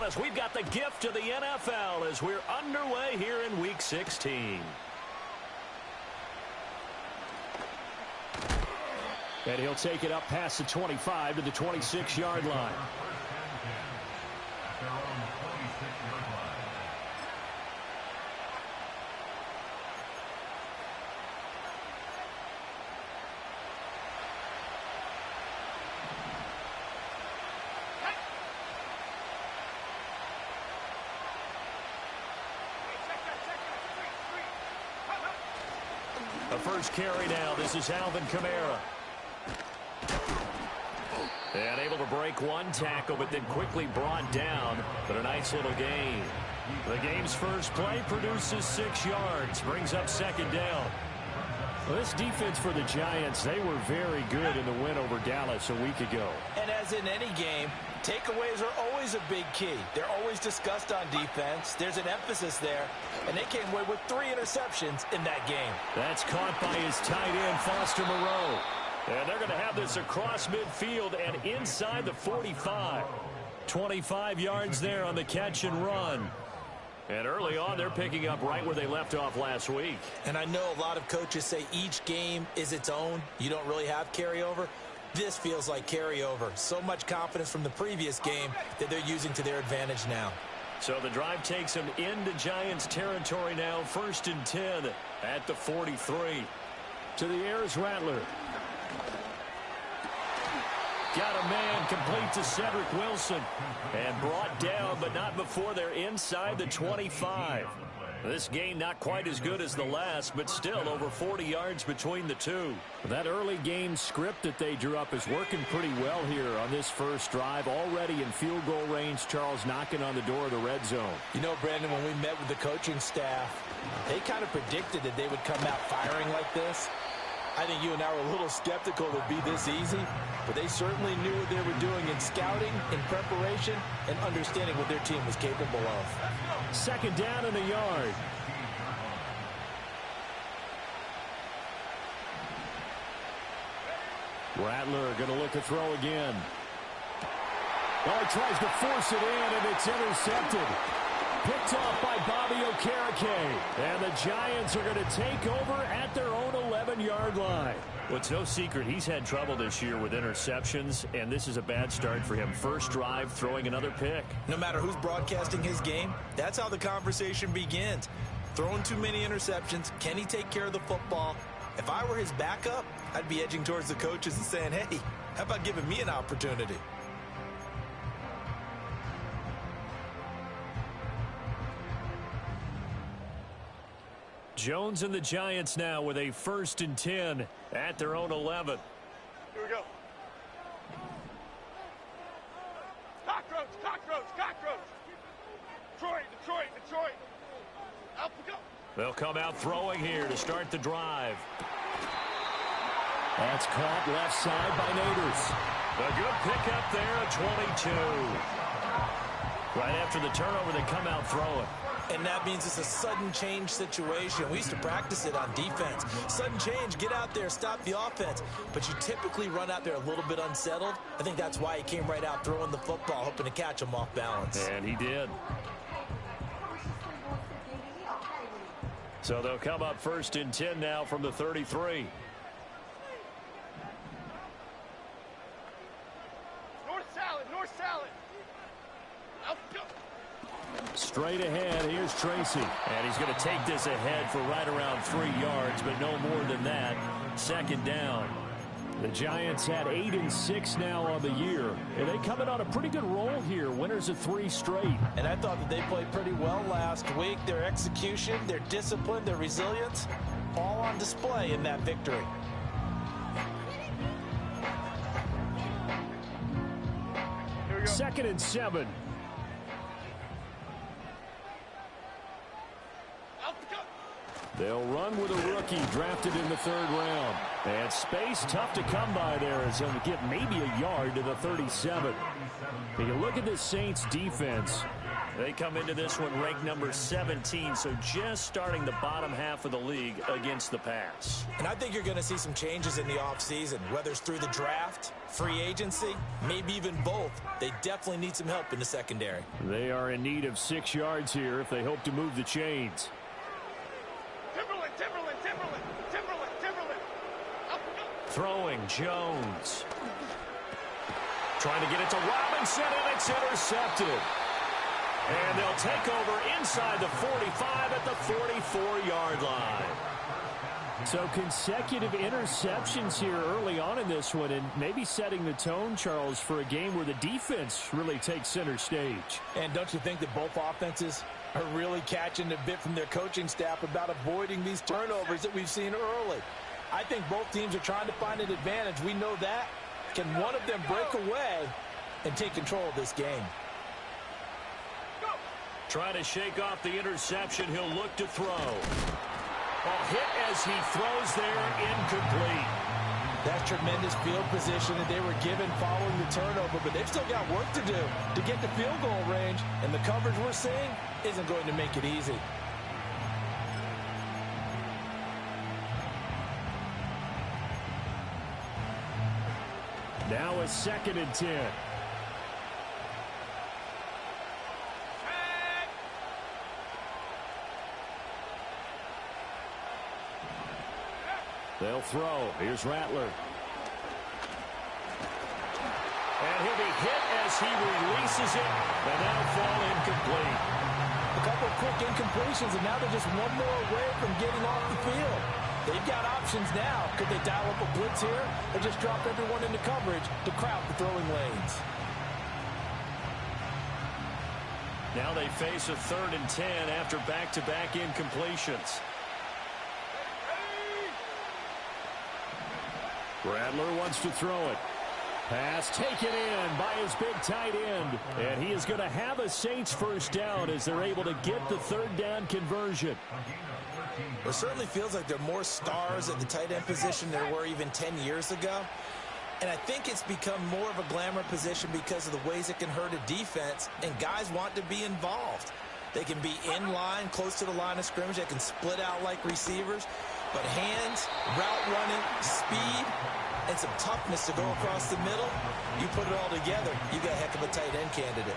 Dallas, we've got the gift of the NFL as we're underway here in Week 16. And he'll take it up past the 25 to the 26-yard line. The first carry now. This is Alvin Kamara. And able to break one tackle, but then quickly brought down. But a nice little gain. The game's first play produces 6 yards. Brings up second down. Well, this defense for the Giants, they were very good in the win over Dallas a week ago. And as in any game, takeaways are always a big key. They're always discussed on defense. There's an emphasis there. And they came away with 3 interceptions in that game. That's caught by his tight end, Foster Moreau. And they're going to have this across midfield and inside the 45. 25 yards there on the catch and run. And early on, they're picking up right where they left off last week. And I know a lot of coaches say each game is its own. You don't really have carryover. This feels like carryover. So much confidence from the previous game that they're using to their advantage now. So the drive takes them into Giants territory now. 1st and 10 at the 43. To the air is Rattler. Got a man complete to Cedric Wilson. And brought down, but not before they're inside the 25. This game not quite as good as the last, but still over 40 yards between the two. That early game script that they drew up is working pretty well here on this first drive. Already in field goal range, Charles knocking on the door of the red zone. You know, Brandon, when we met with the coaching staff, they kind of predicted that they would come out firing like this. I think you and I were a little skeptical it would be this easy, but they certainly knew what they were doing in scouting, in preparation, and understanding what their team was capable of. Second down in the yard. Rattler going to look to throw again. Oh, he tries to force it in, and it's intercepted. Picked off by Bobby Okereke. And the Giants are going to take over at their own 11-yard line. Well, it's no secret he's had trouble this year with interceptions, and this is a bad start for him. First drive, throwing another pick. No matter who's broadcasting his game, that's how the conversation begins. Throwing too many interceptions. Can he take care of the football? If I were his backup, I'd be edging towards the coaches and saying, hey, how about giving me an opportunity? Jones and the Giants now with a 1st and 10 at their own 11. Here we go. Cockroach, cockroach, cockroach. Detroit, Detroit. Up we go. They'll come out throwing here to start the drive. That's caught left side by Nabers. A good pickup there at 22. Right after the turnover, they come out throwing. And that means it's a sudden change situation. We used to practice it on defense. Sudden change, get out there, stop the offense. But you typically run out there a little bit unsettled. I think that's why he came right out throwing the football, hoping to catch him off balance. And he did. So they'll come up 1st and 10 now from the 33. North salad. Up we go. Straight ahead, here's Tracy. And he's going to take this ahead for right around 3 yards, but no more than that. Second down. The Giants had 8-6 now on the year. And they coming on a pretty good roll here. Winners of 3 straight. And I thought that they played pretty well last week. Their execution, their discipline, their resilience, all on display in that victory. Here we go. 2nd and 7. They'll run with a rookie drafted in the 3rd round. And space tough to come by there as he'll get maybe a yard to the 37. When you look at this Saints defense, They come into this one ranked number 17, so just starting the bottom half of the league against the pass. And I think you're going to see some changes in the offseason, whether it's through the draft, free agency, maybe even both. They definitely need some help in the secondary. They are in need of 6 yards here if they hope to move the chains. Timberland, Timberland, Timberland, Timberland, Timberland. Up, up. Throwing Jones. Trying to get it to Robinson, and it's intercepted. And they'll take over inside the 45 at the 44-yard line. So consecutive interceptions here early on in this one, and maybe setting the tone, Charles, for a game where the defense really takes center stage. And don't you think that both offenses are really catching a bit from their coaching staff about avoiding these turnovers that we've seen early? I think both teams are trying to find an advantage. We know that. Can one of them break away and take control of this game? Trying to shake off the interception. He'll look to throw. A hit as he throws there, incomplete. That's tremendous field position that they were given following the turnover, but they've still got work to do to get the field goal range, and the coverage we're seeing isn't going to make it easy. Now a 2nd and 10. They'll throw. Here's Rattler. And he'll be hit as he releases it, and that'll fall incomplete. A couple of quick incompletions, and now they're just one more away from getting off the field. They've got options now. Could they dial up a blitz here or just drop everyone into coverage to crowd the throwing lanes? Now they face a 3rd and 10 after back-to-back incompletions. Rattler wants to throw it. Pass taken in by his big tight end. And he is going to have a Saints first down as they're able to get the 3rd down conversion. It certainly feels like there are more stars at the tight end position than there were even 10 years ago. And I think it's become more of a glamour position because of the ways it can hurt a defense, and guys want to be involved. They can be in line, close to the line of scrimmage. They can split out like receivers. But hands, route running, speed, and some toughness to go across the middle, you put it all together, you got a heck of a tight end candidate.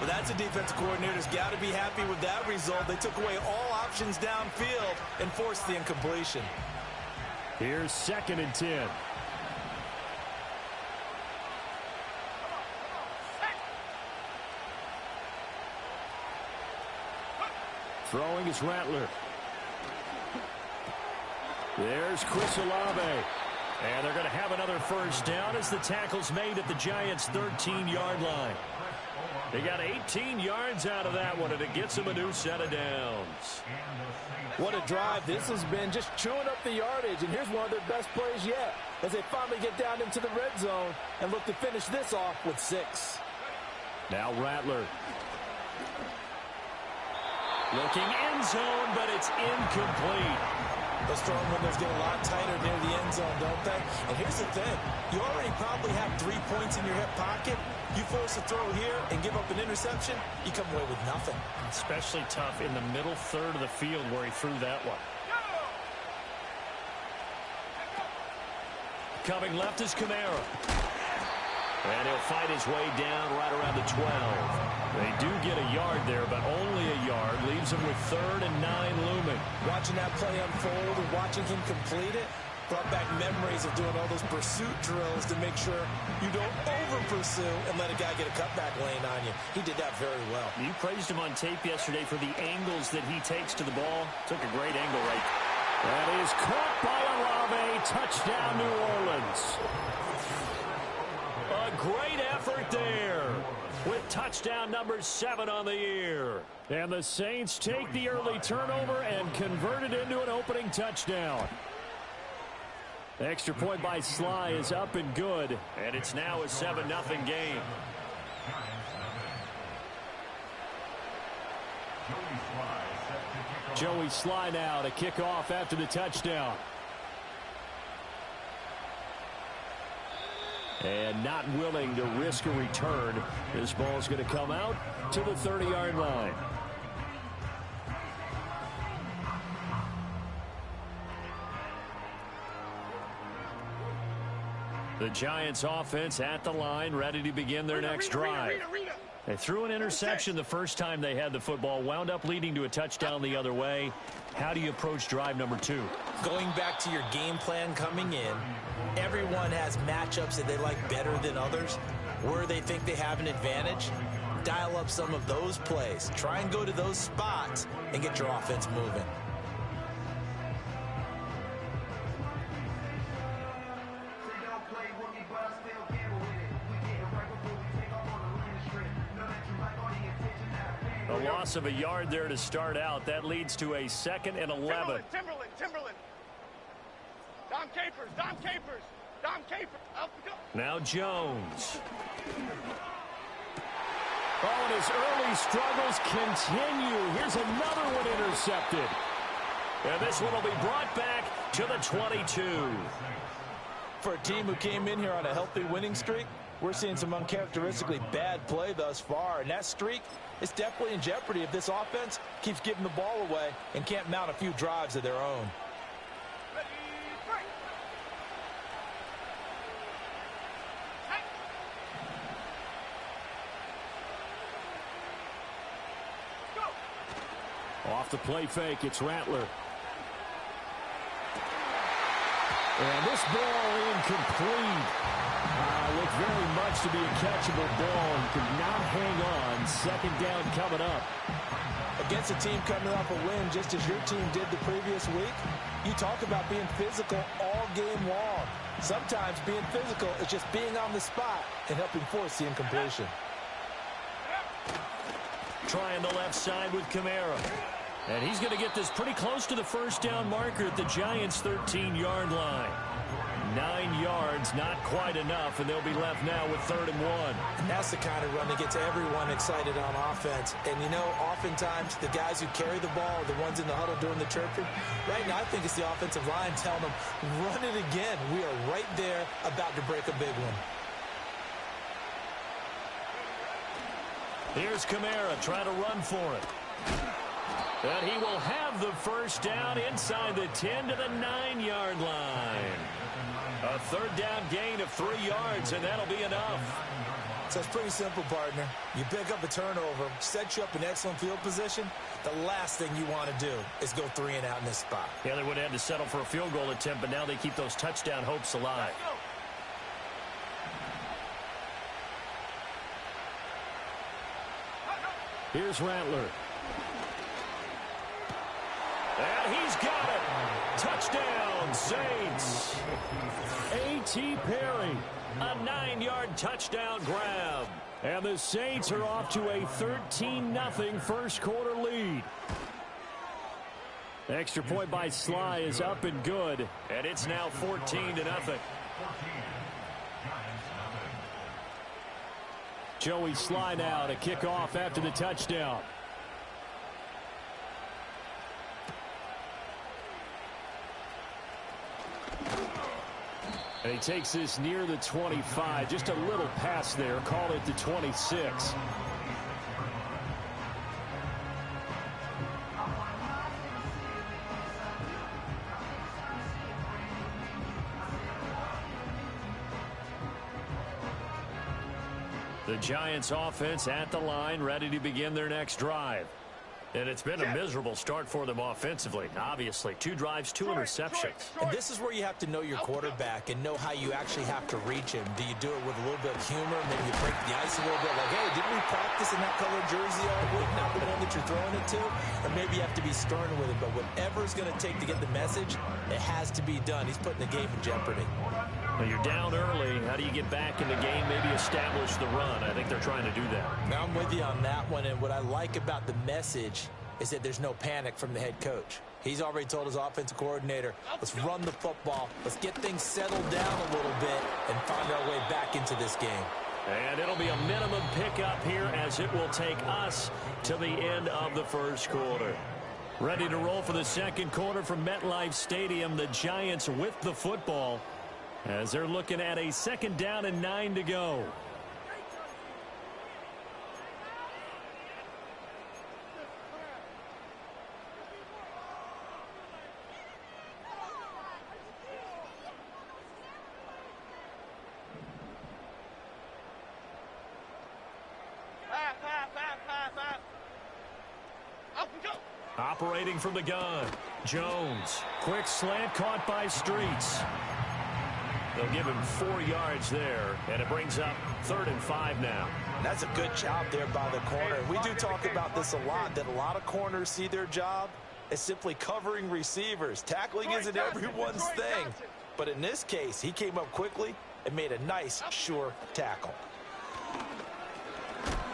Well, that's a defensive coordinator's got to be happy with that result. They took away all options downfield and forced the incompletion. Here's 2nd and 10. Throwing is Rattler. There's Chris Olave. And they're going to have another first down as the tackle's made at the Giants' 13-yard line. They got 18 yards out of that one, and it gets them a new set of downs. What a drive. This has been just chewing up the yardage, and here's one of their best plays yet as they finally get down into the red zone and look to finish this off with 6. Now Rattler. Looking end zone, but it's incomplete. Those throwing windows get a lot tighter near the end zone, don't they? And here's the thing. You already probably have 3 points in your hip pocket. You force a throw here and give up an interception, you come away with nothing. Especially tough in the middle third of the field where he threw that one. Coming left is Kamara. And he'll fight his way down right around the 12. They do get a yard there, but only a yard. Leaves him with 3rd and 9 looming. Watching that play unfold and watching him complete it brought back memories of doing all those pursuit drills to make sure you don't over-pursue and let a guy get a cutback lane on you. He did that very well. You praised him on tape yesterday for the angles that he takes to the ball. Took a great angle right. That is caught by Olave. Touchdown, New Orleans. A great effort there with touchdown number 7 on the year. And the Saints take the early turnover and convert it into an opening touchdown. Extra point by Sly is up and good, and it's now a 7-0 game. Joey Sly now to kick off after the touchdown. And not willing to risk a return. This ball is going to come out to the 30-yard line. The Giants offense at the line, ready to begin their next drive. They threw an interception the first time they had the football, wound up leading to a touchdown the other way. How do you approach drive number 2? Going back to your game plan coming in, everyone has matchups that they like better than others. Where they think they have an advantage, dial up some of those plays. Try and go to those spots and get your offense moving. A loss of a yard there to start out. That leads to a 2nd and 11. Timberland. Dom Capers. Now Jones. Oh, and his early struggles continue. Here's another one intercepted. And this one will be brought back to the 22. For a team who came in here on a healthy winning streak, we're seeing some uncharacteristically bad play thus far. And that streak is definitely in jeopardy if this offense keeps giving the ball away and can't mount a few drives of their own. Off the play fake, it's Rattler. And this ball incomplete. Looked very much to be a catchable ball and could not hang on. 2nd down coming up. Against a team coming off a win just as your team did the previous week, you talk about being physical all game long. Sometimes being physical is just being on the spot and helping force the incompletion. Trying the left side with Kamara. And he's going to get this pretty close to the 1st down marker at the Giants' 13-yard line. 9 yards, not quite enough, and they'll be left now with 3rd and 1. And that's the kind of run that gets everyone excited on offense. And, you know, oftentimes the guys who carry the ball are the ones in the huddle doing the chirping. Right now, I think it's the offensive line telling them, run it again. We are right there about to break a big one. Here's Kamara trying to run for it. And he will have the 1st down inside the 10 to the 9-yard line. A 3rd down gain of 3 yards, and that'll be enough. So it's pretty simple, partner. You pick up a turnover, set you up in excellent field position. The last thing you want to do is go 3 and out in this spot. Yeah, they would have had to settle for a field goal attempt, but now they keep those touchdown hopes alive. Here's Rattler. And he's got it. Touchdown, Saints. A.T. Perry, a 9-yard touchdown grab. And the Saints are off to a 13-0 first quarter lead. The extra point by Sly is up and good. And it's now 14-0. Joey Sly now to kick off after the touchdown. And he takes this near the 25. Just a little pass there. Call it the 26. The Giants offense at the line, ready to begin their next drive. And it's been a miserable start for them offensively. Obviously, 2 drives, 2 interceptions. And this is where you have to know your quarterback and know how you actually have to reach him. Do you do it with a little bit of humor? Maybe you break the ice a little bit. Like, hey, didn't we practice in that color jersey all week? Not the one that you're throwing it to? Or maybe you have to be stern with him. But whatever it's going to take to get the message, it has to be done. He's putting the game in jeopardy. Well, you're down early. How do you get back in the game? Maybe establish the run. I think they're trying to do that. Now I'm with you on that one. And what I like about the message is that there's no panic from the head coach. He's already told his offensive coordinator, let's run the football. Let's get things settled down a little bit and find our way back into this game. And it'll be a minimum pickup here as it will take us to the end of the first quarter. Ready to roll for the second quarter from MetLife Stadium. The Giants with the football. as they're looking at a 2nd down and 9 to go. Operating from the gun, Jones. Quick slant caught by Streets. They'll give him 4 yards there, and it brings up 3rd and 5 now. That's a good job there by the corner. We do talk about this a lot, that a lot of corners see their job as simply covering receivers. Tackling isn't everyone's thing. But in this case, he came up quickly and made a nice, sure tackle.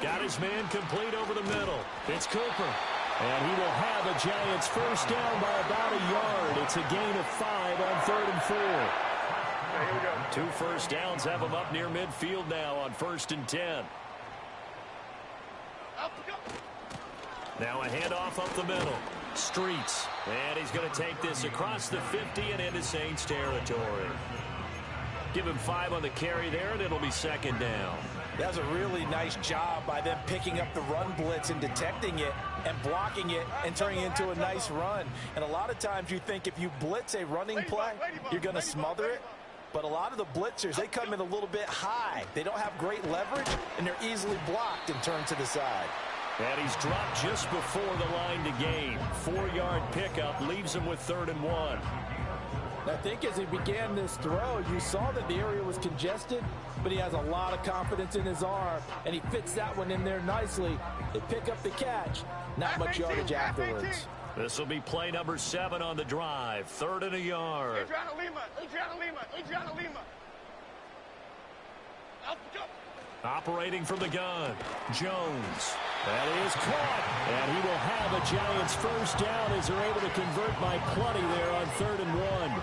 Got his man complete over the middle. It's Cooper. And he will have a Giants 1st down by about a yard. It's a gain of 5 on 3rd and 4. Here we go. 2 first downs have him up near midfield now on 1st and 10. Now a handoff up the middle. Streets. And he's going to take this across the 50 and into Saints territory. Give him 5 on the carry there, and it'll be 2nd down. That's a really nice job by them picking up the run blitz and detecting it and blocking it and turning it into a nice run. And a lot of times you think if you blitz a running play, you're going to smother it. But a lot of the blitzers, they come in a little bit high. They don't have great leverage, and they're easily blocked and turned to the side. And he's dropped just before the line to gain. 4-yard pickup leaves him with 3rd and 1. I think as he began this throw, you saw that the area was congested, but he has a lot of confidence in his arm, and he fits that one in there nicely. They pick up the catch. Not much yardage afterwards. This will be play number 7 on the drive. 3rd and a yard. Adriana Lima. Operating from the gun, Jones. That is caught. And he will have a Giants 1st down as they're able to convert by plenty there on 3rd and 1.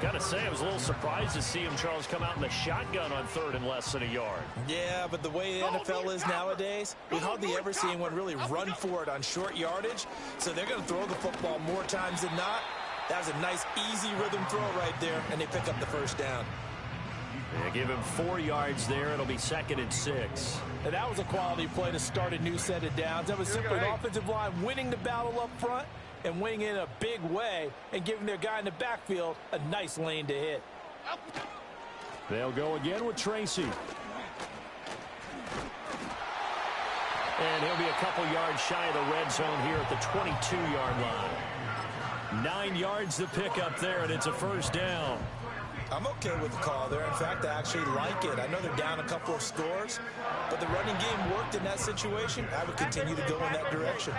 Got to say, I was a little surprised to see him, Charles, come out in the shotgun on 3rd and less than a yard. Yeah, but the way the NFL is nowadays, we hardly ever see anyone really run for it on short yardage. So they're going to throw the football more times than not. That was a nice, easy rhythm throw right there, and they pick up the 1st down. They give him 4 yards there. It'll be 2nd and 6. And that was a quality play to start a new set of downs. That was simply an offensive line winning the battle up front and winning in a big way and giving their guy in the backfield a nice lane to hit. They'll go again with Tracy. And he'll be a couple yards shy of the red zone here at the 22-yard line. 9 yards to pick up there, and it's a 1st down. I'm okay with the call there. In fact, I actually like it. I know they're down a couple of scores, but the running game worked in that situation. I would continue to go in that direction.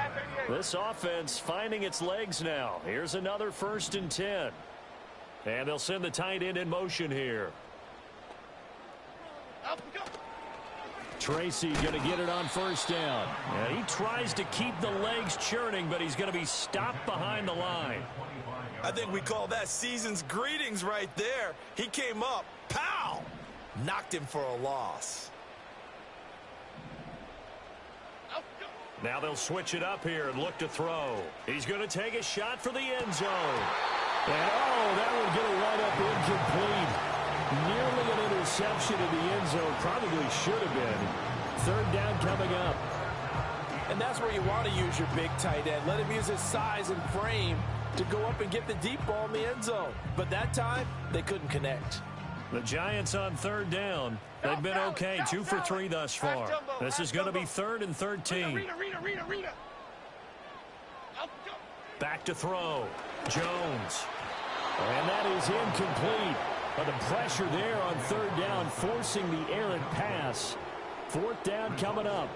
This offense finding its legs now. Here's another 1st and 10. And they'll send the tight end in motion here. Tracy going to get it on 1st down. And he tries to keep the legs churning, but he's going to be stopped behind the line. I think we call that season's greetings right there. He came up, pow, knocked him for a loss. Now they'll switch it up here and look to throw. He's going to take a shot for the end zone. And that will get a run up incomplete. Nearly an interception in the end zone. Probably should have been. 3rd down coming up. And that's where you want to use your big tight end. Let him use his size and frame to go up and get the deep ball in the end zone. But that time, they couldn't connect. The Giants on 3rd down. They've been okay, 2 for 3 thus far. This is going to be 3rd and 13. Back to throw. Jones. And that is incomplete. But the pressure there on 3rd down, forcing the errant pass. 4th down coming up.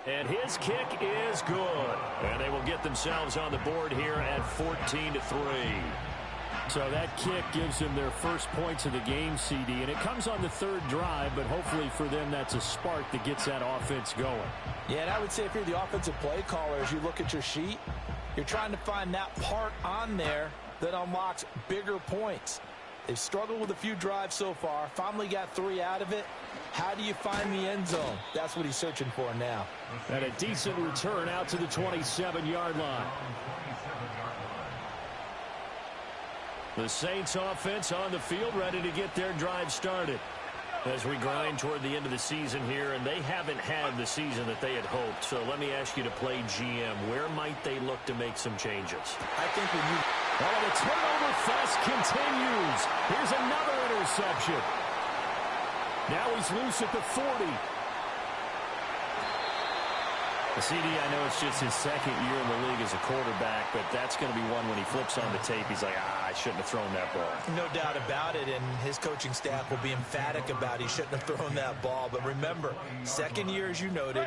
And his kick is good. And they will get themselves on the board here at 14-3. So that kick gives them their first points of the game, CD. And it comes on the 3rd drive, but hopefully for them that's a spark that gets that offense going. Yeah, and I would say if you're the offensive play caller, as you look at your sheet, you're trying to find that part on there that unlocks bigger points. They've struggled with a few drives so far. Finally got 3 out of it. How do you find the end zone? That's what he's searching for now. And a decent return out to the 27-yard line. The Saints offense on the field, ready to get their drive started. As we grind toward the end of the season here, and they haven't had the season that they had hoped. So let me ask you to play GM. Where might they look to make some changes? I think when you... Oh, the turnover fest continues. Here's another interception. Now he's loose at the 40. The CD, I know it's just his second year in the league as a quarterback, but that's going to be one when he flips on the tape, he's like, I shouldn't have thrown that ball. No doubt about it, and his coaching staff will be emphatic about he shouldn't have thrown that ball. But remember, second year, as you noted,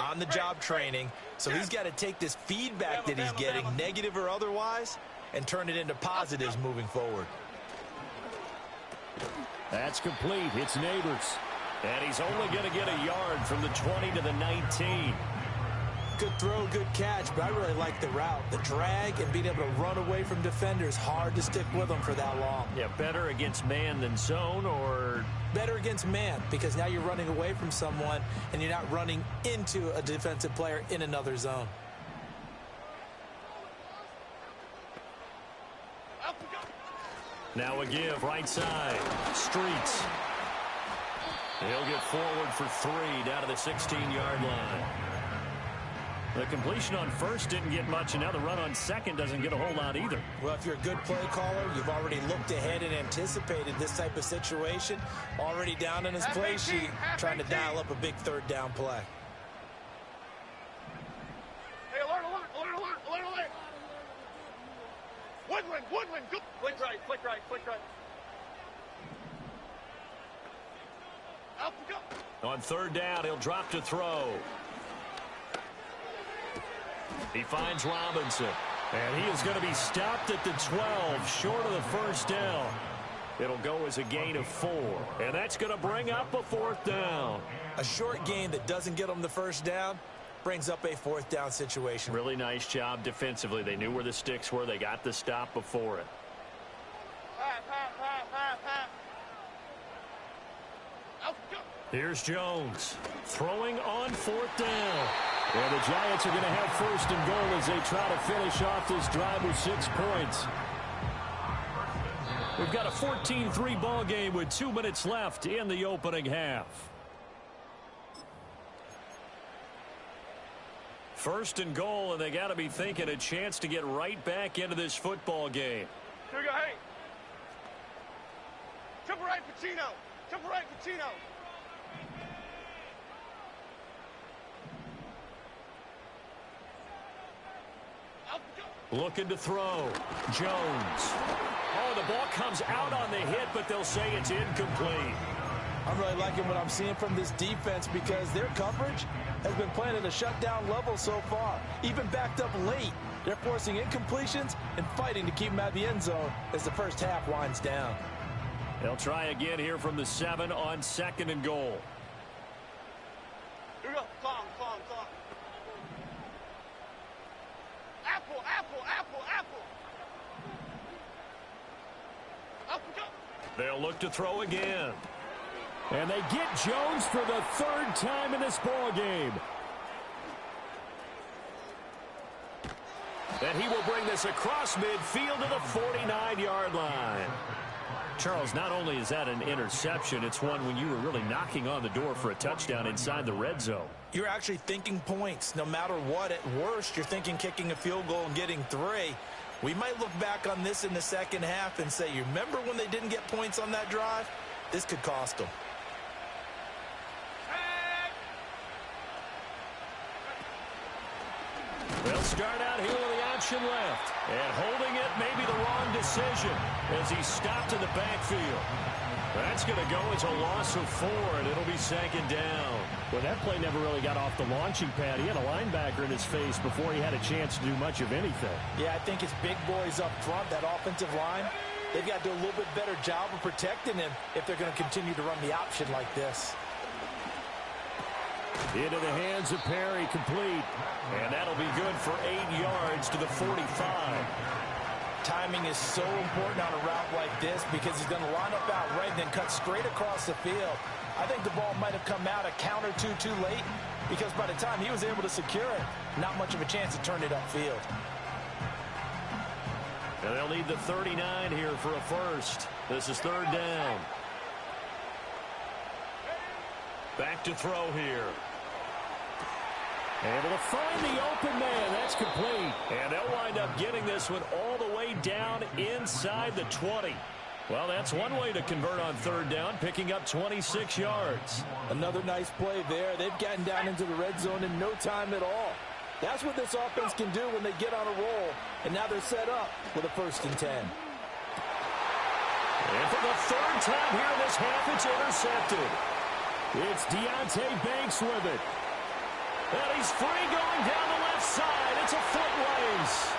on-the-job training, so he's got to take this feedback that he's getting, negative or otherwise, and turn it into positives moving forward. That's complete. It's Neighbors. And he's only going to get a yard from the 20 to the 19. Good throw, good catch, but I really like the route. The drag and being able to run away from defenders, hard to stick with them for that long. Yeah, better against man than zone, or... Better against man, because now you're running away from someone and you're not running into a defensive player in another zone. Now a give, right side. Streets. He'll get forward for 3 down to the 16-yard line. The completion on first didn't get much, and now the run on second doesn't get a whole lot either. Well, if you're a good play caller, you've already looked ahead and anticipated this type of situation. Already down in his play sheet, trying to dial up a big third down play. Hey, alert, alert, alert, alert, alert. Woodland, go. Flick right, flick right, flick right. Up, go. On third down, he'll drop to throw. He finds Robinson, and he is going to be stopped at the 12, short of the first down. It'll go as a gain of 4, and that's going to bring up a 4th down. A short gain that doesn't get them the first down brings up a 4th down situation. Really nice job defensively. They knew where the sticks were. They got the stop before it. Here's Jones throwing on 4th down. And the Giants are going to have 1st and goal as they try to finish off this drive with 6 points. We've got a 14-3 ball game with 2 minutes left in the opening half. 1st and goal, and they got to be thinking a chance to get right back into this football game. Here we go, hey. Triple right, Pacino. Triple right, Pacino. Looking to throw. Jones. Oh, the ball comes out on the hit, but they'll say it's incomplete. I'm really liking what I'm seeing from this defense because their coverage has been playing at a shutdown level so far. Even backed up late, they're forcing incompletions and fighting to keep them out of the end zone as the first half winds down. They'll try again here from the 7 on 2nd and goal. Here we go. Clong. Apple. Up we go. They'll look to throw again. And they get Jones for the 3rd time in this ball game. And he will bring this across midfield to the 49-yard line. Charles, not only is that an interception, it's one when you were really knocking on the door for a touchdown inside the red zone. You're actually thinking points. No matter what, at worst, you're thinking kicking a field goal and getting 3. We might look back on this in the second half and say, you remember when they didn't get points on that drive? This could cost them. They'll start out here with the option left. And holding it may be the wrong decision as he's stopped in the backfield. That's going to go as a loss of 4, and it'll be 2nd down. Well, that play never really got off the launching pad. He had a linebacker in his face before he had a chance to do much of anything. Yeah, I think his big boys up front, that offensive line, they've got to do a little bit better job of protecting him if they're going to continue to run the option like this. Into the hands of Perry, complete. And that'll be good for 8 yards to the 45. Timing is so important on a route like this because he's going to line up out right and then cut straight across the field. I think the ball might have come out a count or two too late because by the time he was able to secure it, not much of a chance to turn it upfield. And they'll need the 39 here for a first. This is third down. Back to throw here. Able to find the open man. That's complete. And they'll wind up getting this one all the way down inside the 20. Well, that's one way to convert on third down, picking up 26 yards. Another nice play there. They've gotten down into the red zone in no time at all. That's what this offense can do when they get on a roll. And now they're set up with a 1st and 10. And for the third time here in this half, it's intercepted. It's Deonte Banks with it. And he's free going down the left side. It's a foot race.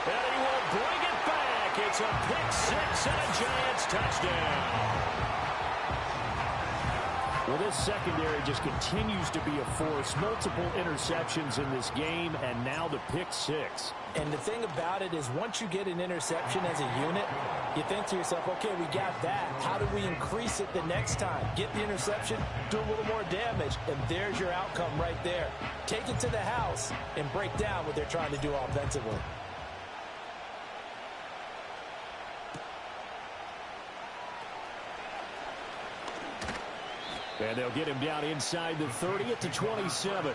And he will bring it back. It's a pick six and a Giants touchdown. Well, this secondary just continues to be a force. Multiple interceptions in this game, and now the pick six. And the thing about it is once you get an interception as a unit, you think to yourself, okay, we got that. How do we increase it the next time? Get the interception, do a little more damage, and there's your outcome right there. Take it to the house and break down what they're trying to do offensively. And they'll get him down inside the 30 at the 27.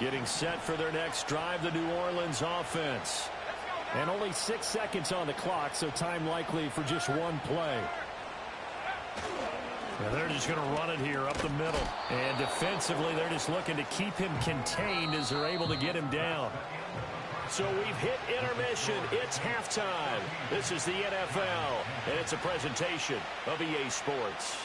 Getting set for their next drive, the New Orleans offense. And only 6 seconds on the clock, so time likely for just one play. Well, they're just going to run it here up the middle. And defensively, they're just looking to keep him contained as they're able to get him down. So we've hit intermission. It's halftime. This is the NFL, and it's a presentation of EA Sports.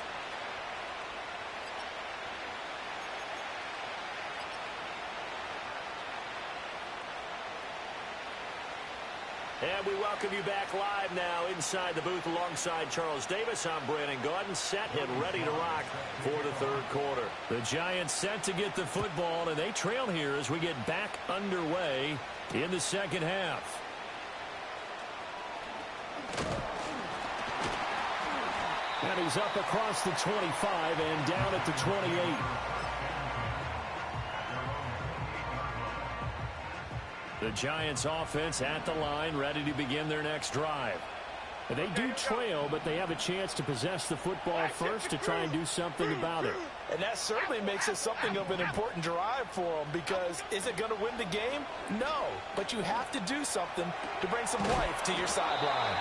And we welcome you back live now inside the booth alongside Charles Davis. I'm Brandon Gaudin, set and ready to rock for the third quarter. The Giants set to get the football, and they trail here as we get back underway in the second half. And he's up across the 25 and down at the 28. The Giants offense at the line, ready to begin their next drive. They do trail, but they have a chance to possess the football first to try and do something about it. And that certainly makes it something of an important drive for them, because is it going to win the game? No, but you have to do something to bring some life to your sideline.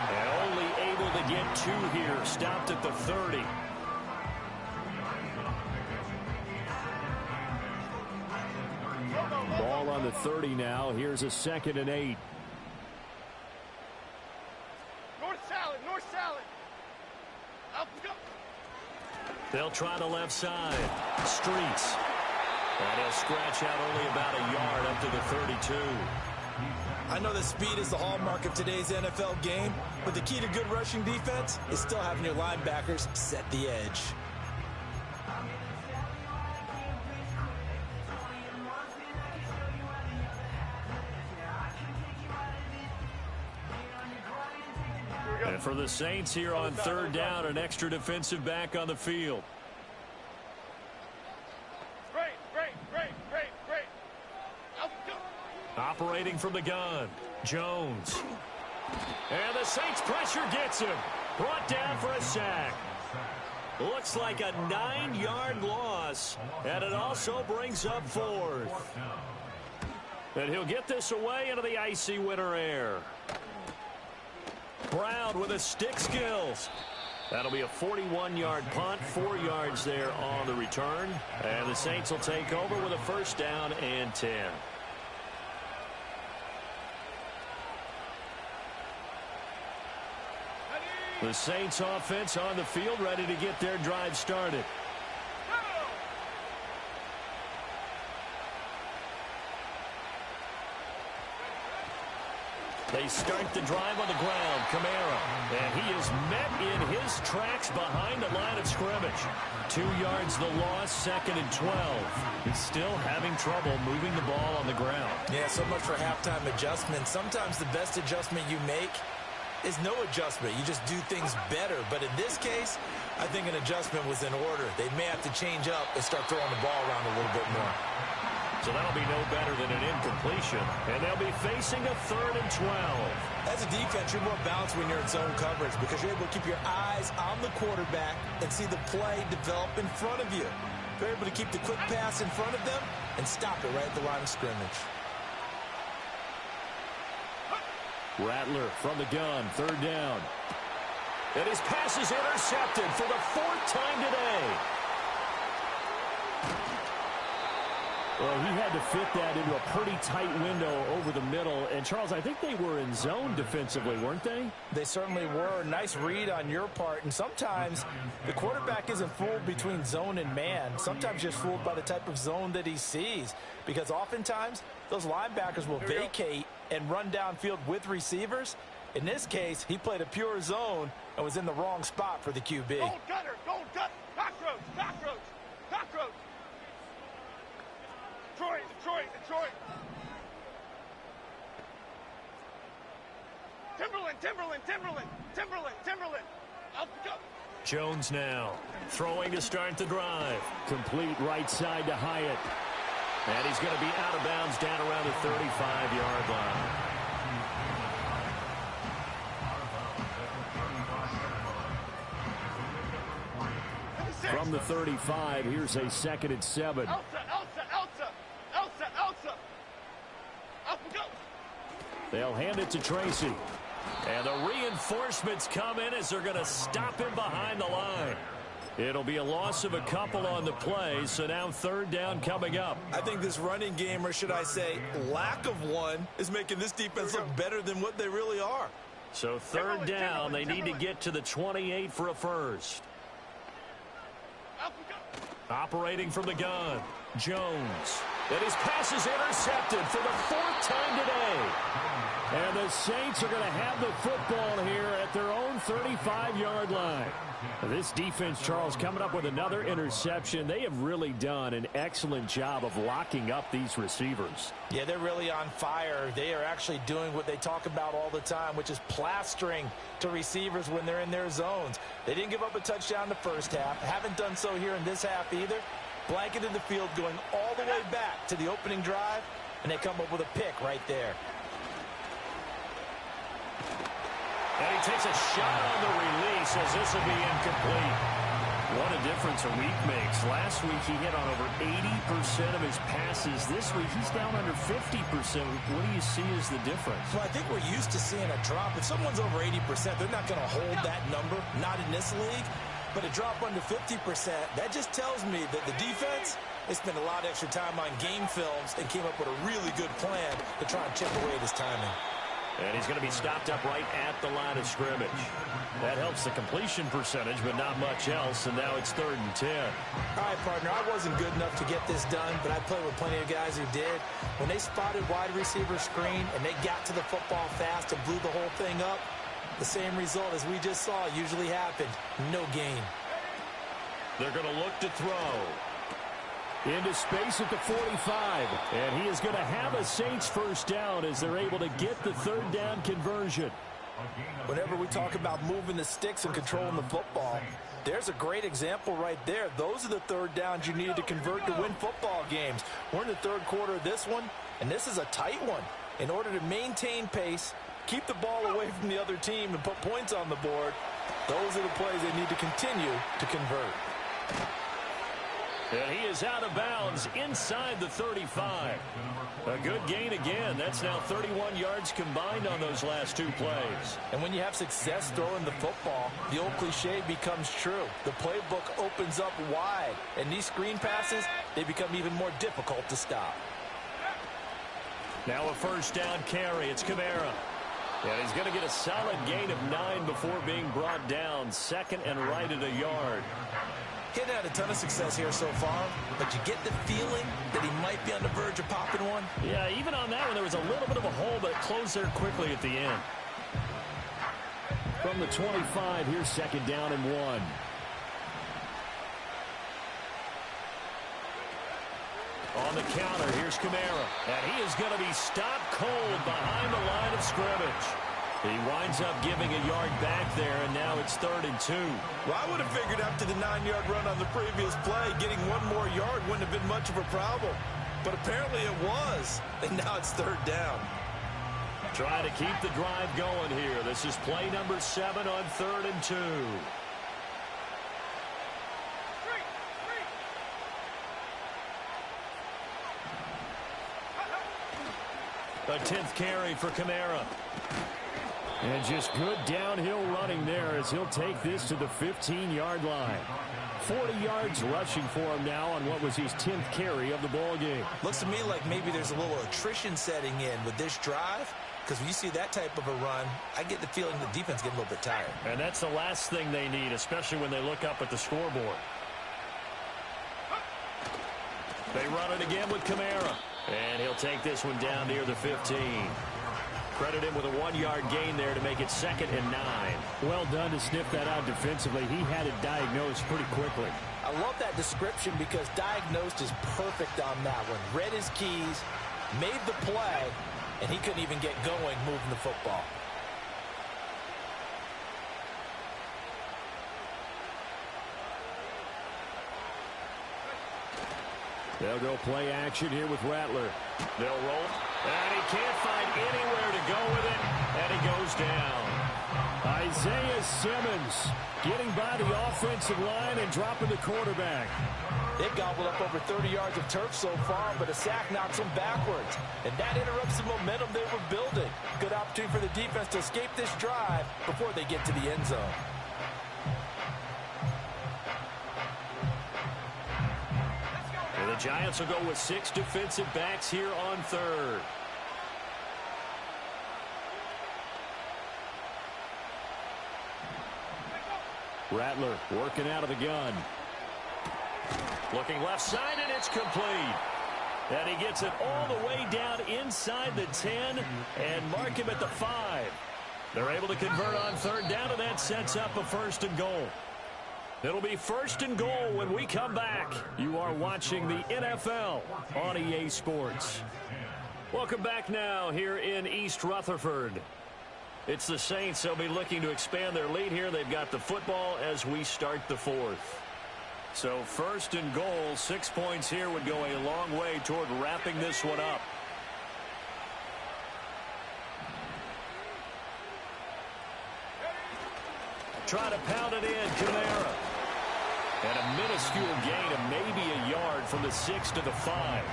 And only able to get two here, stopped at the 30. Ball on the 30 now. Here's a 2nd and 8. North salad, north salad. Up, go. They'll try the left side. Streets. And he'll scratch out only about a yard up to the 32. I know that speed is the hallmark of today's NFL game, but the key to good rushing defense is still having your linebackers set the edge. And for the Saints here on third down, an extra defensive back on the field. Great. Up, go. Operating from the gun, Jones. And the Saints pressure gets him. Brought down for a sack. Looks like a 9-yard loss. And it also brings up 4th. And he'll get this away into the icy winter air. Brown with his stick skills. That'll be a 41-yard punt, 4 yards there on the return. And the Saints will take over with a 1st down and 10. The Saints offense on the field, ready to get their drive started. They start the drive on the ground. Kamara. And he is met in his tracks behind the line of scrimmage. 2 yards the loss, 2nd and 12. He's still having trouble moving the ball on the ground. Yeah, so much for halftime adjustment. Sometimes the best adjustment you make is no adjustment. You just do things better. But in this case, I think an adjustment was in order. They may have to change up and start throwing the ball around a little bit more. So that'll be no better than an incompletion. And they'll be facing a 3rd and 12. As a defense, you're more balanced when you're in zone coverage because you're able to keep your eyes on the quarterback and see the play develop in front of you. You're able to keep the quick pass in front of them and stop it right at the line of scrimmage. Rattler from the gun, 3rd down. And his pass is intercepted for the 4th time today. Well, he had to fit that into a pretty tight window over the middle. And, Charles, I think they were in zone defensively, weren't they? They certainly were. Nice read on your part. And sometimes the quarterback isn't fooled between zone and man. Sometimes just fooled by the type of zone that he sees. Because oftentimes those linebackers will vacate and run downfield with receivers. In this case, he played a pure zone and was in the wrong spot for the QB. Gold gutter, gold gutter, cockroach, cockroach, cockroach. Detroit. Timberland. Up go. Jones now throwing to start the drive. Complete right side to Hyatt. And he's going to be out of bounds down around the 35-yard line. From the 35, here's a 2nd and 7. Elsa. Up and go. They'll hand it to Tracy. And the reinforcements come in as they're going to stop him behind the line. It'll be a loss of a couple on the play, so now 3rd down coming up. I think this running game, or should I say lack of one, is making this defense look better than what they really are. So 3rd down, they need to get to the 28 for a first. Up and go. Operating from the gun, Jones. And his pass is intercepted for the 4th time today. And the Saints are going to have the football here at their own 35-yard line. This defense, Charles, coming up with another interception. They have really done an excellent job of locking up these receivers. Yeah, they're really on fire. They are actually doing what they talk about all the time, which is plastering to receivers when they're in their zones. They didn't give up a touchdown the first half. Haven't done so here in this half either. Blanket in the field going all the way back to the opening drive, and they come up with a pick right there. And he takes a shot on the release as this will be incomplete. What a difference a week makes. Last week he hit on over 80% of his passes. This week he's down under 50%. What do you see as the difference? Well, I think we're used to seeing a drop. If someone's over 80%, they're not going to hold that number, not in this league. But a drop under 50%, that just tells me that the defense, they spent a lot of extra time on game films and came up with a really good plan to try and chip away at his timing. And he's going to be stopped up right at the line of scrimmage. That helps the completion percentage, but not much else, and now it's 3rd and 10. All right, partner, I wasn't good enough to get this done, but I played with plenty of guys who did. When they spotted wide receiver screen and they got to the football fast and blew the whole thing up, the same result as we just saw usually happened. No gain. They're going to look to throw. Into space at the 45. And he is going to have a Saints first down as they're able to get the 3rd down conversion. Whenever we talk about moving the sticks and controlling the football, there's a great example right there. Those are the 3rd downs you needed to convert to win football games. We're in the 3rd quarter of this one, and this is a tight one. In order to maintain pace, keep the ball away from the other team, and put points on the board, those are the plays they need to continue to convert. And he is out of bounds inside the 35. A good gain again. That's now 31 yards combined on those last 2 plays. And when you have success throwing the football, the old cliche becomes true. The playbook opens up wide. And these screen passes, they become even more difficult to stop. Now a first down carry. It's Kamara. And he's going to get a solid gain of 9 before being brought down. 2nd and right at a yard. He hadn't had a ton of success here so far, but you get the feeling that he might be on the verge of popping one. Yeah, even on that one, there was a little bit of a hole, but it closed there quickly at the end. From the 25, here's 2nd down and 1. On the counter, here's Kamara. And he is going to be stopped cold behind the line of scrimmage. He winds up giving a yard back there, and now it's 3rd and 2. Well, I would have figured after the 9-yard run on the previous play, getting one more yard wouldn't have been much of a problem. But apparently it was, and now it's 3rd down. Trying to keep the drive going here. This is play number 7 on 3rd and 2. A 10th carry for Kamara. And just good downhill running there as he'll take this to the 15-yard line. 40 yards rushing for him now on what was his 10th carry of the ball game. Looks to me like maybe there's a little attrition setting in with this drive, because when you see that type of a run, I get the feeling the defense getting a little bit tired. And that's the last thing they need, especially when they look up at the scoreboard. They run it again with Kamara. And he'll take this one down near the 15. Credit him with a 1-yard gain there to make it 2nd and 9. Well done to sniff that out defensively. He had it diagnosed pretty quickly. I love that description because diagnosed is perfect on that one. Read his keys, made the play, and he couldn't even get going moving the football. They'll go play action here with Rattler. They'll roll. And he can't find anywhere to go with it. And he goes down. Isaiah Simmons getting by the offensive line and dropping the quarterback. They've gobbled up over 30 yards of turf so far, but a sack knocks them backwards. And that interrupts the momentum they were building. Good opportunity for the defense to escape this drive before they get to the end zone. And the Giants will go with 6 defensive backs here on 3rd. Rattler working out of the gun. Looking left side, and it's complete. And he gets it all the way down inside the 10 and mark him at the 5. They're able to convert on 3rd down, and that sets up a 1st and goal. It'll be 1st and goal when we come back. You are watching the NFL on EA Sports. Welcome back now here in East Rutherford. It's the Saints. They'll be looking to expand their lead here. They've got the football as we start the 4th. So 1st and goal, 6 points here would go a long way toward wrapping this one up. Try to pound it in, Kamara. And a minuscule gain of maybe a yard from the 6 to the 5.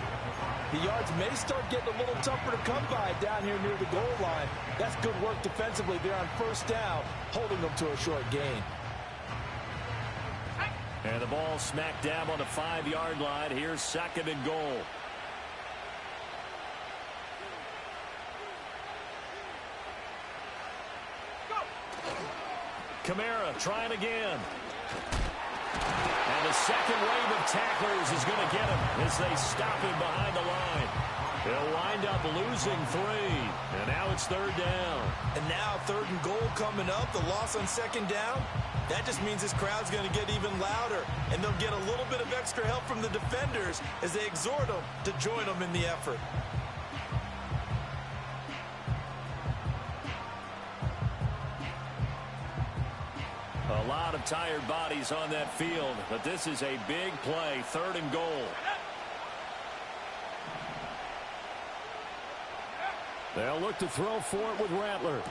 The yards may start getting a little tougher to come by down here near the goal line. That's good work defensively there on 1st down, holding them to a short gain. And the ball smack dab on the 5-yard line. Here's 2nd and goal. Kamara trying again. And the second wave of tacklers is going to get him as they stop him behind the line. They'll wind up losing 3. And now it's 3rd down. And now 3rd and goal coming up. The loss on 2nd down. That just means this crowd's going to get even louder. And they'll get a little bit of extra help from the defenders as they exhort them to join them in the effort. A lot of tired bodies on that field, but this is a big play, 3rd and goal. They'll look to throw for it with Rattler.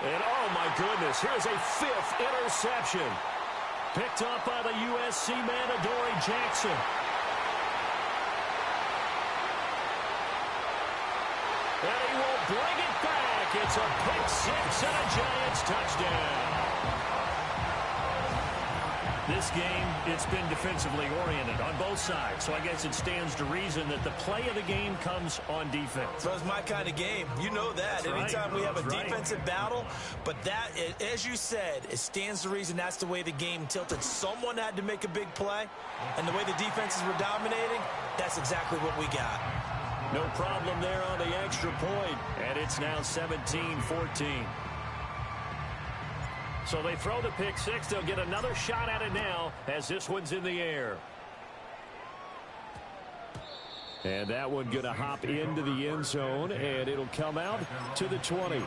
And oh my goodness, here's a 5th interception. Picked up by the USC man, Adoree Jackson. And he will bring it back. It's a pick 6 and a Giants touchdown. This game, it's been defensively oriented on both sides, so I guess it stands to reason that the play of the game comes on defense. So it's my kind of game. You know that. That's anytime right. we have a That's defensive battle, but that, as you said, it stands to reason that's the way the game tilted. Someone had to make a big play, and the way the defenses were dominating, that's exactly what we got. No problem there on the extra point, and it's now 17-14. So they throw the pick 6. They'll get another shot at it now as this one's in the air. And that one going to hop into the end zone, and it'll come out to the 20.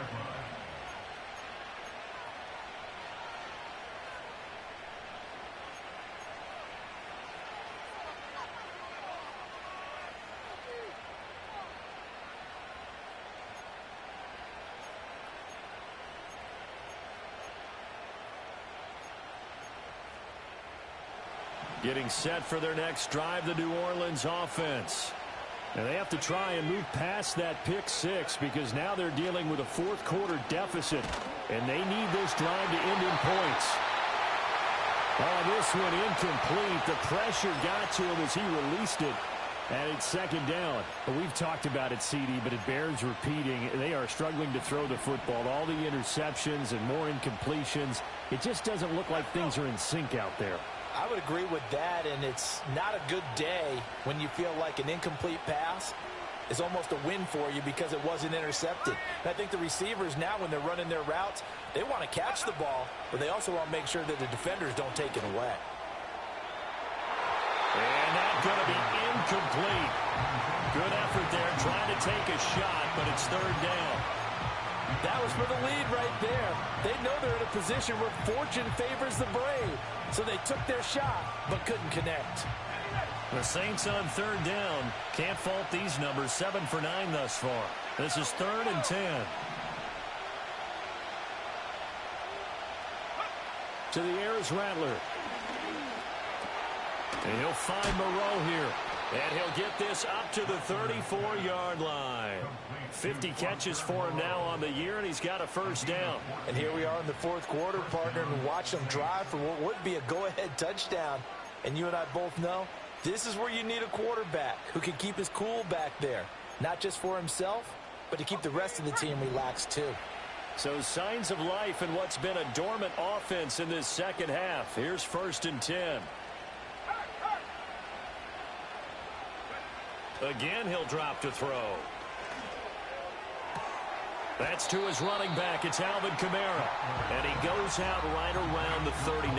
Getting set for their next drive, the New Orleans offense. And they have to try and move past that pick six because now they're dealing with a fourth quarter deficit. And they need this drive to end in points. Oh, this one incomplete. The pressure got to him as he released it. And it's second down. But we've talked about it, CD, but it bears repeating. They are struggling to throw the football. All the interceptions and more incompletions. It just doesn't look like things are in sync out there. I would agree with that, and it's not a good day when you feel like an incomplete pass is almost a win for you because it wasn't intercepted. And I think the receivers now, when they're running their routes, they want to catch the ball, but they also want to make sure that the defenders don't take it away. And that's going to be incomplete. Good effort there, trying to take a shot, but it's third down. That was for the lead right there. They know they're in a position where fortune favors the brave. So they took their shot, but couldn't connect. The Saints on third down. Can't fault these numbers. 7 for 9 thus far. This is 3rd and 10. To the air is Rattler. And he'll find Moreau here. And he'll get this up to the 34-yard line. 50 catches for him now on the year, and he's got a first down. And here we are in the fourth quarter, partner, and watch them drive for what would be a go-ahead touchdown. And you and I both know this is where you need a quarterback who can keep his cool back there. Not just for himself, but to keep the rest of the team relaxed too. So signs of life in what's been a dormant offense in this second half. Here's 1st and 10. Again, he'll drop to throw. That's to his running back. It's Alvin Kamara. And he goes out right around the 39.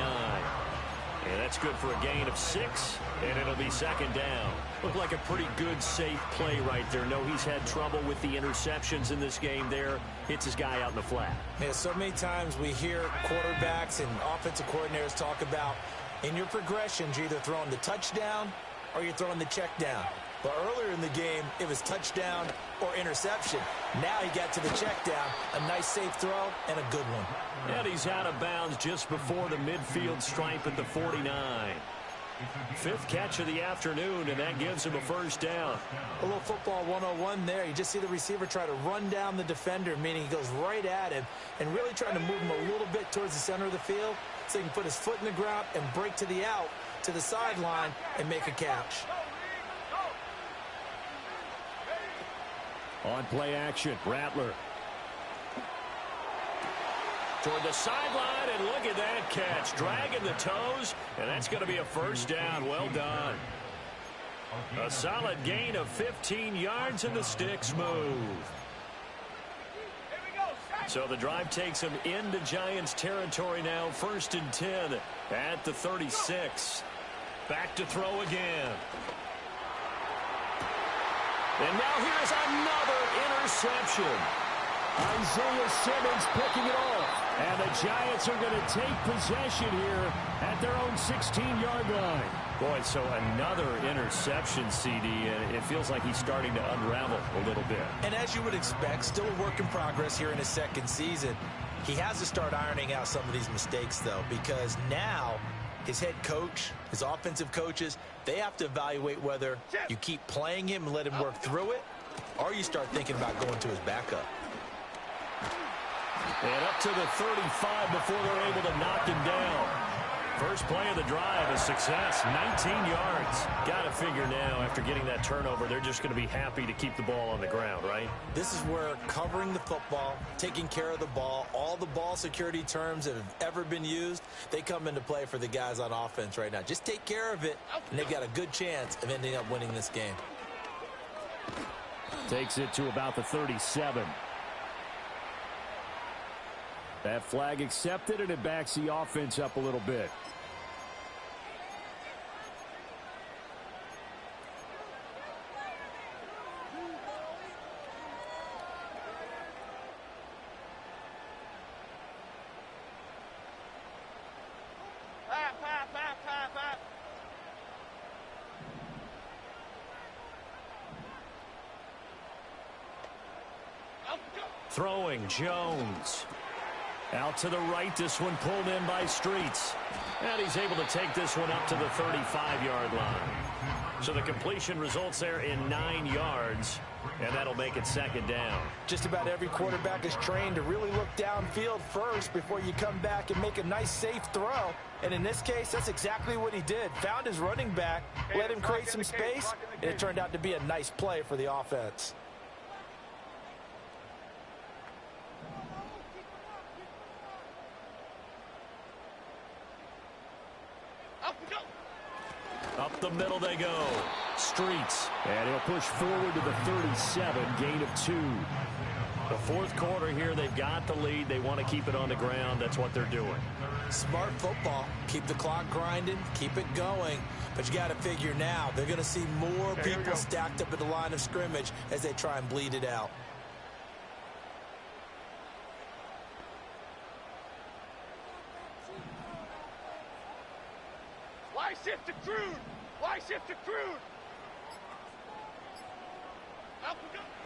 And that's good for a gain of 6. And it'll be second down. Looked like a pretty good, safe play right there. No, he's had trouble with the interceptions in this game there. Hits his guy out in the flat. Yeah, so many times we hear quarterbacks and offensive coordinators talk about in your progressions, you're either throwing the touchdown or you're throwing the check down. But earlier in the game, it was touchdown or interception. Now he got to the check down. A nice safe throw and a good one. And he's out of bounds just before the midfield stripe at the 49. 5th catch of the afternoon, and that gives him a first down. A little football 101 there. You just see the receiver try to run down the defender, meaning he goes right at him and really trying to move him a little bit towards the center of the field so he can put his foot in the ground and break to the out, to the sideline, and make a catch. On play action, Rattler. Toward the sideline, and look at that catch. Dragging the toes, and that's going to be a first down. Well done. A solid gain of 15 yards, and the sticks move. So the drive takes him into Giants territory now. 1st and 10 at the 36. Back to throw again. And now here's another interception. Isaiah Simmons picking it off. And the Giants are going to take possession here at their own 16-yard line. Boy, so another interception, CD, and it feels like he's starting to unravel a little bit. And as you would expect, still a work in progress here in his second season. He has to start ironing out some of these mistakes, though, because now his head coach, his offensive coaches, they have to evaluate whether you keep playing him and let him work through it, or you start thinking about going to his backup. And up to the 35 before they're able to knock him down. First play of the drive, a success, 19 yards. Got to figure now, after getting that turnover, they're just going to be happy to keep the ball on the ground, right? This is where covering the football, taking care of the ball, all the ball security terms that have ever been used, they come into play for the guys on offense right now. Just take care of it, and they've got a good chance of ending up winning this game. Takes it to about the 37. That flag accepted, and it backs the offense up a little bit. Throwing Jones. Out to the right, this one pulled in by Streets. And he's able to take this one up to the 35-yard line. So the completion results there in 9 yards, and that'll make it second down. Just about every quarterback is trained to really look downfield first before you come back and make a nice, safe throw. And in this case, that's exactly what he did. Found his running back, let him create some space, and it turned out to be a nice play for the offense. Up the middle they go. Streets. And he'll push forward to the 37, gain of 2. The fourth quarter here, they've got the lead. They want to keep it on the ground. That's what they're doing. Smart football. Keep the clock grinding. Keep it going. But you got to figure now, they're going to see more people stacked up at the line of scrimmage as they try and bleed it out. Why shift to Crude? Why shift to Crude?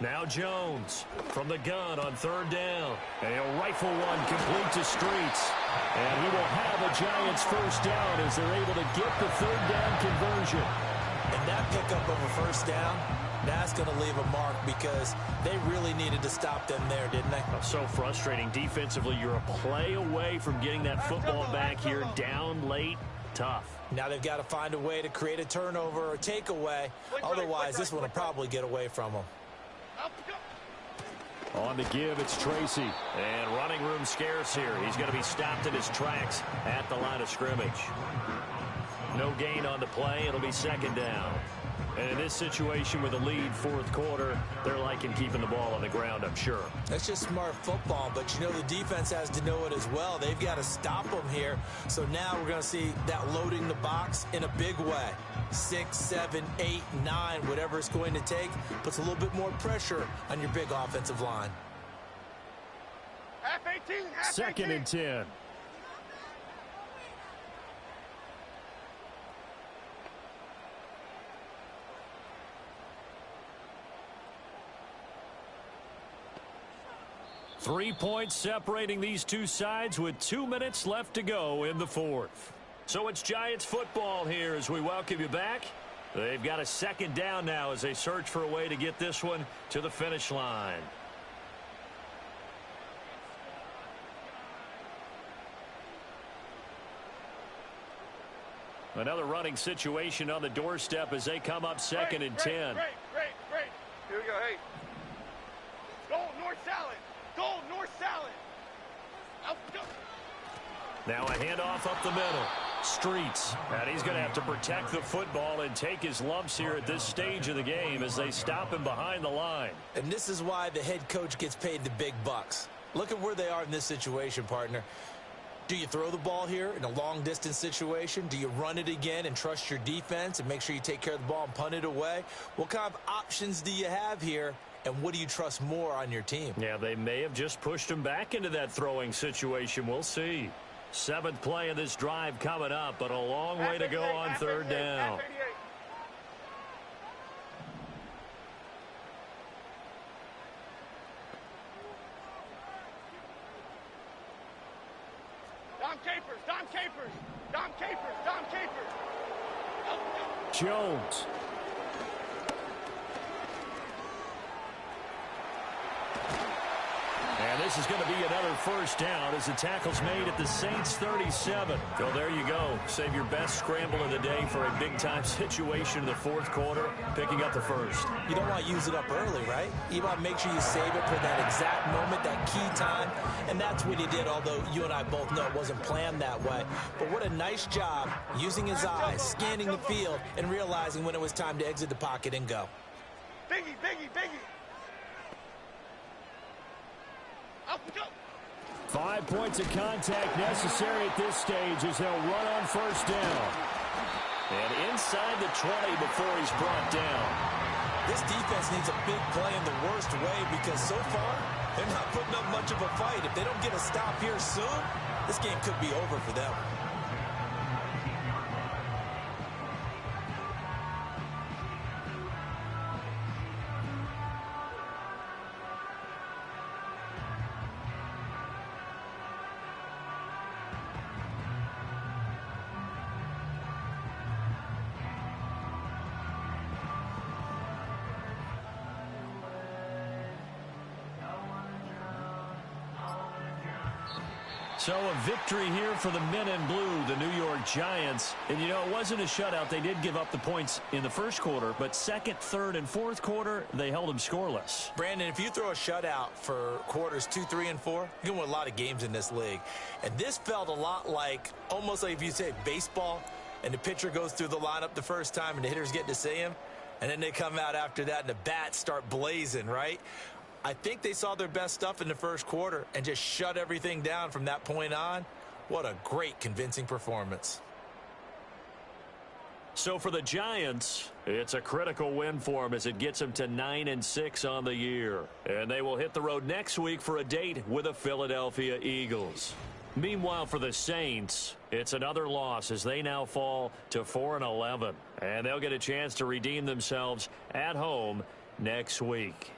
Now Jones from the gun on third down. And he'll rifle one complete to Streets. And he will have a Giants first down as they're able to get the third down conversion. And that pickup of a first down, that's going to leave a mark because they really needed to stop them there, didn't they? So frustrating. Defensively, you're a play away from getting that football back here down late. Tough. Now they've got to find a way to create a turnover or takeaway. Otherwise, this one will probably get away from them. On the give, it's Tracy. And running room scarce here. He's going to be stopped in his tracks at the line of scrimmage. No gain on the play. It'll be second down. And in this situation with a lead fourth quarter, they're liking keeping the ball on the ground, I'm sure. That's just smart football, but you know the defense has to know it as well. They've got to stop them here. So now we're going to see that loading the box in a big way. 6, 7, 8, 9, whatever it's going to take, puts a little bit more pressure on your big offensive line. Half 18, half Second 18. and 10. Three points separating these two sides with 2 minutes left to go in the fourth. So it's Giants football here as we welcome you back. They've got a second down now as they search for a way to get this one to the finish line. Another running situation on the doorstep as they come up second and 10. Great. Here we go, hey. Goal, north salad. Goal, north salad. Out, go. Now a handoff up the middle. Streets. And he's going to have to protect the football and take his lumps here at this stage of the game as they stop him behind the line. And this is why the head coach gets paid the big bucks. Look at where they are in this situation, partner. Do you throw the ball here in a long-distance situation? Do you run it again and trust your defense and make sure you take care of the ball and punt it away? What kind of options do you have here, and what do you trust more on your team? Yeah, they may have just pushed him back into that throwing situation. We'll see. Seventh play of this drive coming up, but a long way to go on third down. Dom Capers. Jones. And this is going to be another first down as the tackle's made at the Saints 37. So there you go. Save your best scramble of the day for a big-time situation in the fourth quarter, picking up the first. You don't want to use it up early, right? You want to make sure you save it for that exact moment, that key time. And that's what he did, although you and I both know it wasn't planned that way. But what a nice job using his eyes, scanning the field, and realizing when it was time to exit the pocket and go. Biggie. 5 points of contact necessary at this stage as they'll run on first down. And inside the 20 before he's brought down. This defense needs a big play in the worst way because so far, they're not putting up much of a fight. If they don't get a stop here soon, this game could be over for them. So a victory here for the men in blue, the New York Giants. And, you know, it wasn't a shutout. They did give up the points in the first quarter, but second, third, and fourth quarter, they held them scoreless. Brandon, if you throw a shutout for quarters 2, 3, and 4, you can win a lot of games in this league. And this felt a lot like, almost like if you say baseball, and the pitcher goes through the lineup the first time and the hitters get to see him, and then they come out after that and the bats start blazing, right? I think they saw their best stuff in the first quarter and just shut everything down from that point on. What a great, convincing performance. So for the Giants, it's a critical win for them as it gets them to 9-6 on the year. And they will hit the road next week for a date with the Philadelphia Eagles. Meanwhile, for the Saints, it's another loss as they now fall to 4-11. And they'll get a chance to redeem themselves at home next week.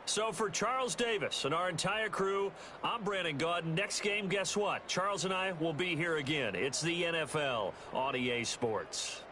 So for Charles Davis and our entire crew, I'm Brandon Gaudin. Next game, guess what? Charles and I will be here again. It's the NFL on EA Sports.